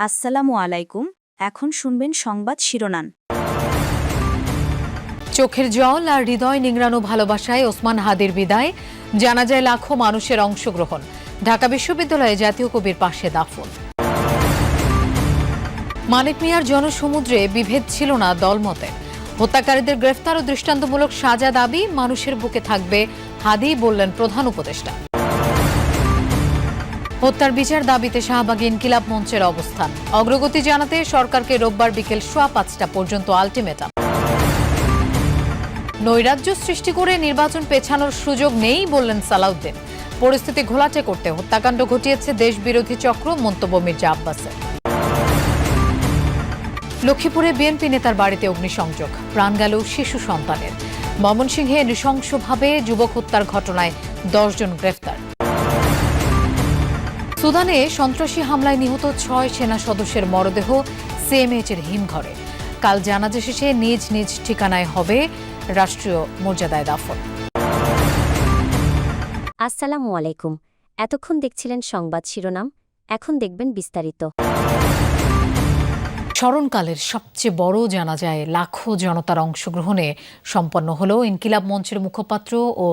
আসসালামু আলাইকুম। এখন শুনবেন সংবাদ শিরোনাম। চোখের জল আর হৃদয় নিংড়ানো ভালোবাসায় ওসমান হাদির বিদায়, জানাজায় লাখো মানুষের অংশগ্রহণ। ঢাকা বিশ্ববিদ্যালয়ে জাতীয় কবির পাশে দাফন। মানিক মিয়ার জনসমুদ্রে বিভেদ ছিল না দলমতে। হত্যাকারীদের গ্রেফতার ও দৃষ্টান্তমূলক সাজা দাবি, মানুষের বুকে থাকবে হাদি, বললেন প্রধান উপদেষ্টা। হত্যার বিচার দাবিতে শাহবাগে ইনকিলাব মঞ্চের অবস্থান। অগ্রগতি জানাতে সরকারকে রোববার বিকেল 5:15 পর্যন্ত আলটিমেটাম। নৈরাজ্য সৃষ্টি করে নির্বাচন পেছানোর সুযোগ নেই, বললেন সালাউদ্দিন। পরিস্থিতি ঘোলাটে করতে হত্যাকাণ্ড ঘটিয়েছে দেশবিরোধী চক্র, মন্তব্য মির্জা আব্বাসের। লক্ষ্মীপুরে বিএনপি নেতার বাড়িতে অগ্নিসংযোগ, প্রাণ গেল শিশু সন্তানের। ময়মনসিংহে নৃশংসভাবে যুবক হত্যার ঘটনায় 10 জন গ্রেফতার। সুদানে সন্ত্রাসী হামলায় নিহত 6 সেনা সদস্যের মরদেহ সিএমএইচের হিমঘরে। কাল জানাজা শেষে নিজ নিজ ঠিকানায় হবে রাষ্ট্রীয় মর্যাদায় দাফন। আসসালামু আলাইকুম। এতক্ষণ দেখছিলেন সংবাদ শিরোনাম, এখন দেখবেন বিস্তারিত। স্মরণকালের সবচেয়ে বড় জানাজায় লাখো জনতার অংশগ্রহণে সম্পন্ন হল ইনকিলাব মঞ্চের মুখপাত্র ও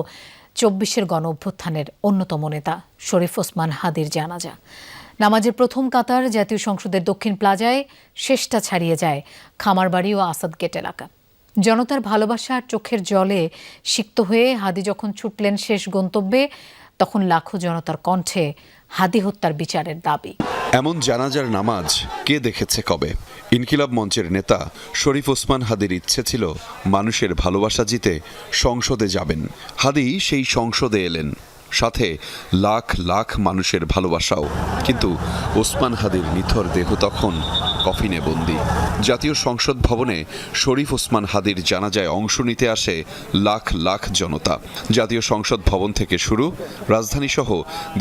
24-এর গণ অভ্যুত্থানের অন্যতম নেতা শরীফ ওসমান হাদির জানাজা। নামাজের প্রথম কাতার জাতীয় সংসদের দক্ষিণ প্লাজায়, শেষটা ছাড়িয়ে যায় খামারবাড়ি ও আসাদ গেট এলাকা। জনতার ভালোবাসা আর চোখের জলে সিক্ত হয়ে হাদি যখন ছুটলেন শেষ গন্তব্যে, তখন লাখো জনতার কণ্ঠে হাদি হত্যার বিচারের দাবি। এমন জানাজার নামাজ কে দেখেছে কবে? ইনকিলাব মঞ্চের নেতা শরীফ ওসমান হাদির ইচ্ছে ছিল মানুষের ভালোবাসা জিতে সংসদে যাবেন। হাদি সেই সংসদে এলেন, সাথে লাখ লাখ মানুষের ভালোবাসাও। কিন্তু ওসমান হাদির নিথর দেহ তখন কফিনে বন্দী। জাতীয় সংসদ ভবনে শরীফ ওসমান হাদির জানাজায় অংশ নিতে আসে লাখ লাখ জনতা। জাতীয় সংসদ ভবন থেকে শুরু, রাজধানীসহ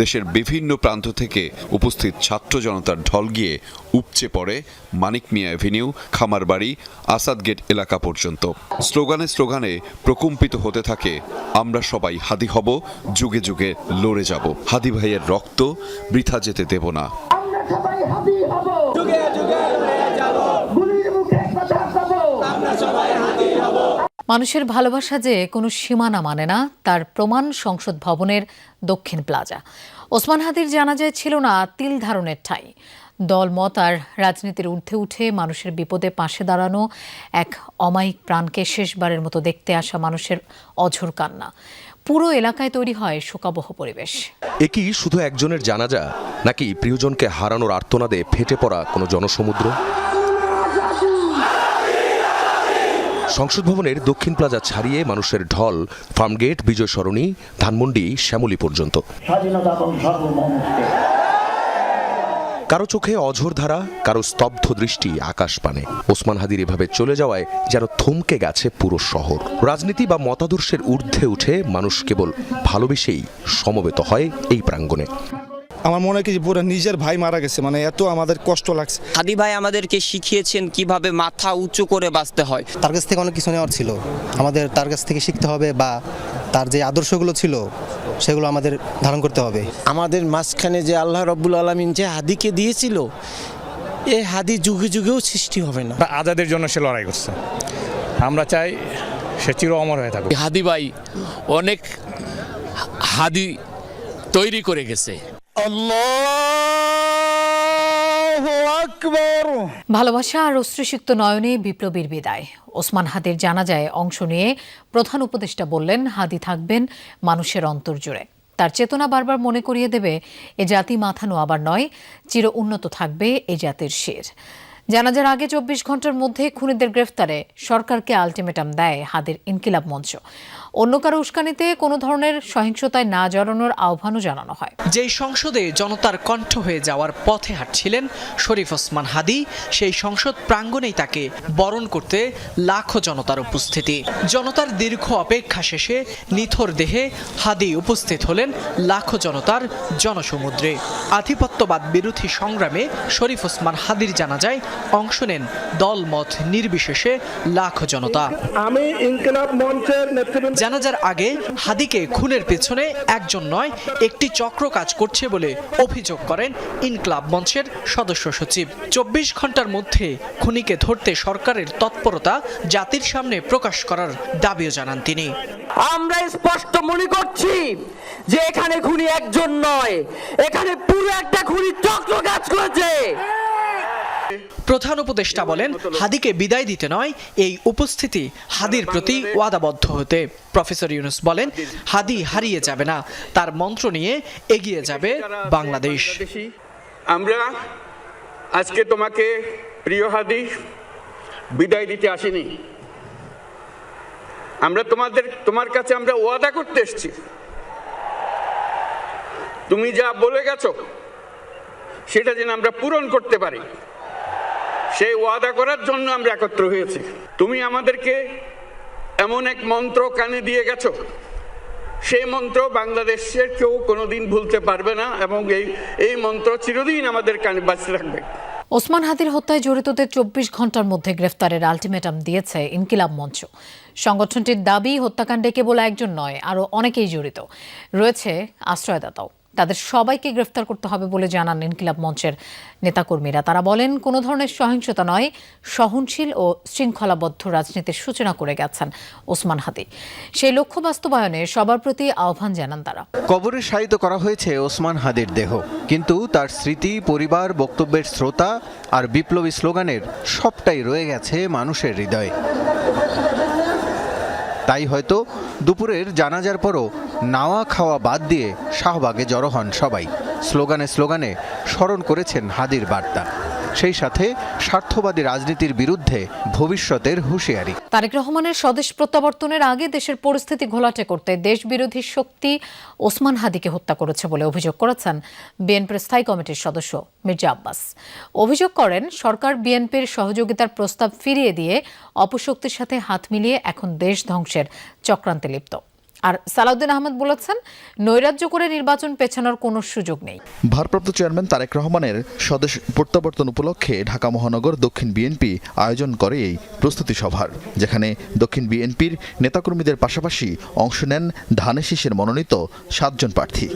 দেশের বিভিন্ন প্রান্ত থেকে উপস্থিত ছাত্র জনতার ঢল গিয়ে উপচে পড়ে মানিক মিয়া অ্যাভিনিউ, খামারবাড়ি, আসাদ গেট এলাকা পর্যন্ত। স্লোগানে স্লোগানে প্রকম্পিত হতে থাকে, আমরা সবাই হাদি হব, যুগে যুগে লড়ে যাব, হাদি ভাইয়ের রক্ত বৃথা যেতে দেব না। মানুষের ভালোবাসা যে কোনো সীমানা মানে না, তার প্রমাণ সংসদ ভবনের দক্ষিণ প্লাজা। ওসমান হাদির জানাজায় ছিল না তিল ধারণের ঠাঁই। দলমত আর রাজনীতির ঊর্ধ্বে উঠে মানুষের বিপদে পাশে দাঁড়ানো এক অমায়িক প্রাণকে শেষবারের মতো দেখতে আসা মানুষের অঝোর কান্না। পুরো এলাকায় তৈরি হয় শোকাবহ পরিবেশ। এ কি শুধু একজনের জানাজা, নাকি প্রিয়জনকে হারানোর আর্তনাদে ফেটে পড়া কোনো জনসমুদ্র? সংসদ ভবনের দক্ষিণ প্লাজা ছাড়িয়ে মানুষের ঢল ফার্মগেট, বিজয় সরণি, ধানমন্ডি, শ্যামলী পর্যন্ত। কারো চোখে অঝোর ধারা, কারো স্তব্ধ দৃষ্টি আকাশ পানে। ওসমান হাদির এভাবে চলে যাওয়ায় যেন থমকে গেছে পুরো শহর। রাজনীতি বা মতাদর্শের ঊর্ধ্বে উঠে মানুষ কেবল ভালোবেসেই সমবেত হয় এই প্রাঙ্গণে। আমার মনে হয় কি পুরো নিজের ভাই মারা গেছে, মানে এত আমাদের কষ্ট লাগছে। হাদি ভাই আমাদেরকে শিখিয়েছেন কিভাবে মাথা উঁচু করে বাঁচতে হয়। তার কাছ থেকে অনেক কিছু নেওয়ার ছিল, আমাদের তার কাছ থেকে শিখতে হবে, বা তার যে আদর্শগুলো ছিল সেগুলো আমাদের ধারণ করতে হবে। আমাদের মাঝখানে যে আল্লাহ রাব্বুল আলামিন যে হাদিকে দিয়েছিল, এই হাদি যুগে যুগেও সৃষ্টি হবে না। আজাদের জন্য সে লড়াই করছে, আমরা চাই সে চির অমর হয়ে থাকুক। হাদি ভাই অনেক হাদি তৈরি করে গেছে। ভালোবাসা আর অশ্রুসিক্ত নয়নে বিপ্লবীর বিদায়। ওসমান হাদির জানাজায় অংশ নিয়ে প্রধান উপদেষ্টা বললেন, হাদি থাকবেন মানুষের অন্তর জুড়ে। তার চেতনা বারবার মনে করিয়ে দেবে, এ জাতি মাথা নোয়াবার নয়, চির উন্নত থাকবে এই জাতির শির। জানাজার আগে 24 ঘন্টার মধ্যে খুনিদের গ্রেফতারে সরকারকে আলটিমেটাম দেয় হাদির ইনকিলাব মঞ্চ। অন্য কারো উস্কানিতে কোনো ধরনের সহিংসতায় না জড়ানোর আহ্বানও জানানো হয়। যেই সংসদে জনতার কণ্ঠ হয়ে যাওয়ার পথে হাঁটছিলেন শরীফ ওসমান হাদি, সেই সংসদ প্রাঙ্গণেই তাকে বরণ করতে লাখো জনতার উপস্থিতি। জনতার দীর্ঘ অপেক্ষা শেষে নিথর দেহে হাদি উপস্থিত হলেন লাখো জনতার জনসমুদ্রে। আধিপত্যবাদ বিরোধী সংগ্রামে শরীফ ওসমান হাদির জানাজায় অংশ নেন দলমত নির্বিশেষে লাখো জনতা। আমি ইনকিলাব মঞ্চের নেতৃবৃন্দ জানাজার আগে হাদিকে খুনের পেছনে একজন নয় একটি চক্র কাজ করছে বলে অভিযোগ করেন ইনকিলাব মঞ্চের সদস্য সচিব। 24 ঘন্টার মধ্যে খুনিকে ধরতে সরকারের তৎপরতা জাতির সামনে প্রকাশ করার দাবিও জানান তিনি। আমরা স্পষ্ট মনে করছি যে এখানে খুনি একজন নয়, এখানে পুরো একটা খুনি চক্র কাজ করেছে। প্রধান উপদেষ্টা বলেন, হাদিকে বিদায় দিতে নয়, এই উপস্থিতি হাদির প্রতি ওয়াদাবদ্ধ হতে। প্রফেসর ইউনূস বলেন, হাদি হারিয়ে যাবে না, তার মন্ত্র নিয়ে এগিয়ে যাবে বাংলাদেশ। আমরা আজকে তোমাকে প্রিয় হাদি বিদায় দিতে আসিনি, আমরা তোমার কাছে আমরা ওয়াদা করতে এসেছি। তুমি যা বলে গেছো সেটা যেন আমরা পূরণ করতে পারি, সেই ওয়াদা করার জন্য আমরা একত্র হয়েছি। তুমি আমাদেরকে এমন এক মন্ত্র কানে দিয়ে গেছো, সেই মন্ত্র বাংলাদেশের কেউ কোনোদিন ভুলতে পারবে না এবং এই মন্ত্র চিরদিন আমাদের কানে বাঁচিয়ে রাখবে। ওসমান হাদির হত্যায় জড়িতদের 24 ঘন্টার মধ্যে গ্রেফতারের আলটিমেটাম দিয়েছে ইনকিলাব মঞ্চ। সংগঠনটির দাবি, হত্যাকাণ্ডে কেবল একজন নয়, আরও অনেকেই জড়িত রয়েছে, আশ্রয়দাতাও। তাদের সবাইকে গ্রেফতার করতে হবে বলে জানান ইনকিলাব মঞ্চের নেতাকর্মীরা। তারা বলেন, কোনো ধরনের সহিংসতা নয়, সহনশীল ও শৃঙ্খলাবদ্ধ রাজনীতির সূচনা করে গেছেন ওসমান হাদি। সেই লক্ষ্য বাস্তবায়নে সবার প্রতি আহ্বান জানান তারা। কবরে শায়িত করা হয়েছে ওসমান হাদির দেহ, কিন্তু তার স্মৃতি, পরিবার, বক্তব্যের শ্রোতা আর বিপ্লবী স্লোগানের সবটাই রয়ে গেছে মানুষের হৃদয়ে। তাই হয়তো দুপুরের জানাজার পরও নাওয়া খাওয়া বাদ দিয়ে শাহবাগে জড়ো হন সবাই। স্লোগানে স্লোগানে স্মরণ করেছেন হাদির বার্তা, সেই সাথে স্বার্থবাদী রাজনীতির বিরুদ্ধে ভবিষ্যতের হুঁশিয়ারি। তারেক রহমানের স্বদেশ প্রত্যাবর্তনের আগে দেশের পরিস্থিতি ঘোলাটে করতে দেশবিরোধী শক্তি ওসমান হাদিকে হত্যা করেছে বলে অভিযোগ করেছেন বিএনপির স্থায়ী কমিটির সদস্য মির্জা আব্বাস। অভিযোগ করেন, সরকার বিএনপির সহযোগিতার প্রস্তাব ফিরিয়ে দিয়ে অপশক্তির সাথে হাত মিলিয়ে এখন দেশ ধ্বংসের চক্রান্তে লিপ্ত। আর সালাউদ্দিন আহমেদ বলেছেন, নৈরাজ্য করে নির্বাচন পেছানোর কোনো সুযোগ নেই। ভারপ্রাপ্ত চেয়ারম্যান তারেক রহমানের স্বদেশ প্রত্যাবর্তন উপলক্ষে ঢাকা মহানগর দক্ষিণ বিএনপি আয়োজন করে এই প্রস্তুতি সভার, যেখানে দক্ষিণ বিএনপির নেতাকর্মীদের পাশাপাশি অংশ নেন ধানেশীষের মনোনীত 7 জন প্রার্থী।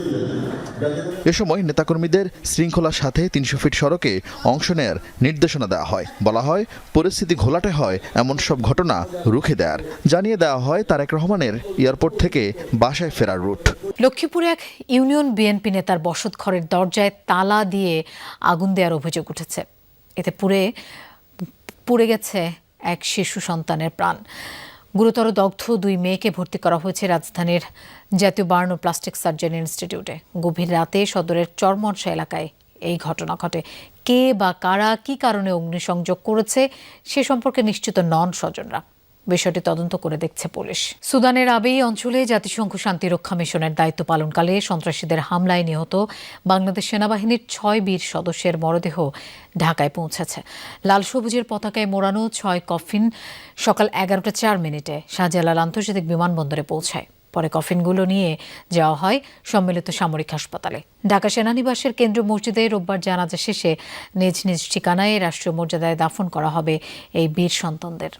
এ সময় নেতাকর্মীদের শৃঙ্খলার সাথে 300 ফিট সড়কে অংশ নেয়ার নির্দেশনা দেওয়া হয়। বলা হয়, পরিস্থিতি ঘোলাটে হয় এমন সব ঘটনা রুখে দেওয়ার। জানিয়ে দেওয়া হয় তারেক রহমানের এয়ারপোর্ট থেকে বাসায় ফেরার রুট। লক্ষ্মীপুরে এক ইউনিয়ন বিএনপি নেতার বসতঘরের দরজায় তালা দিয়ে আগুন দেওয়ার অভিযোগ উঠেছে। এতে পুড়ে গেছে এক শিশু সন্তানের প্রাণ। গুরুতর দগ্ধ 2 মেয়েকে ভর্তি করা হয়েছে রাজধানীর জাতীয় বার্ন ও প্লাস্টিক সার্জারি ইনস্টিটিউটে। গভীর রাতে সদরের চরমনসা এলাকায় এই ঘটনা ঘটে। কে বা কারা কি কারণে অগ্নিসংযোগ করেছে সে সম্পর্কে নিশ্চিত নন স্বজনরা। বিষয়টি তদন্ত করে দেখছে পুলিশ। সুদানের আবেই অঞ্চলে জাতিসংঘ শান্তিরক্ষা মিশনের দায়িত্ব পালনকালে সন্ত্রাসীদের হামলায় নিহত বাংলাদেশ সেনাবাহিনীর 6 বীর সদস্যের মরদেহ ঢাকায় পৌঁছেছে। লাল সবুজের পতাকায় মোড়ানো 6 কফিন সকাল 11টা 4 মিনিটে শাহজালাল আন্তর্জাতিক বিমানবন্দরে পৌঁছায়। পরে কফিনগুলো নিয়ে যাওয়া হয় সম্মিলিত সামরিক হাসপাতালে। ঢাকা সেনানিবাসের কেন্দ্রীয় মসজিদে রোববার জানাজা শেষে নিজ নিজ ঠিকানায় রাষ্ট্রীয় মর্যাদায় দাফন করা হবে এই বীর সন্তানদের।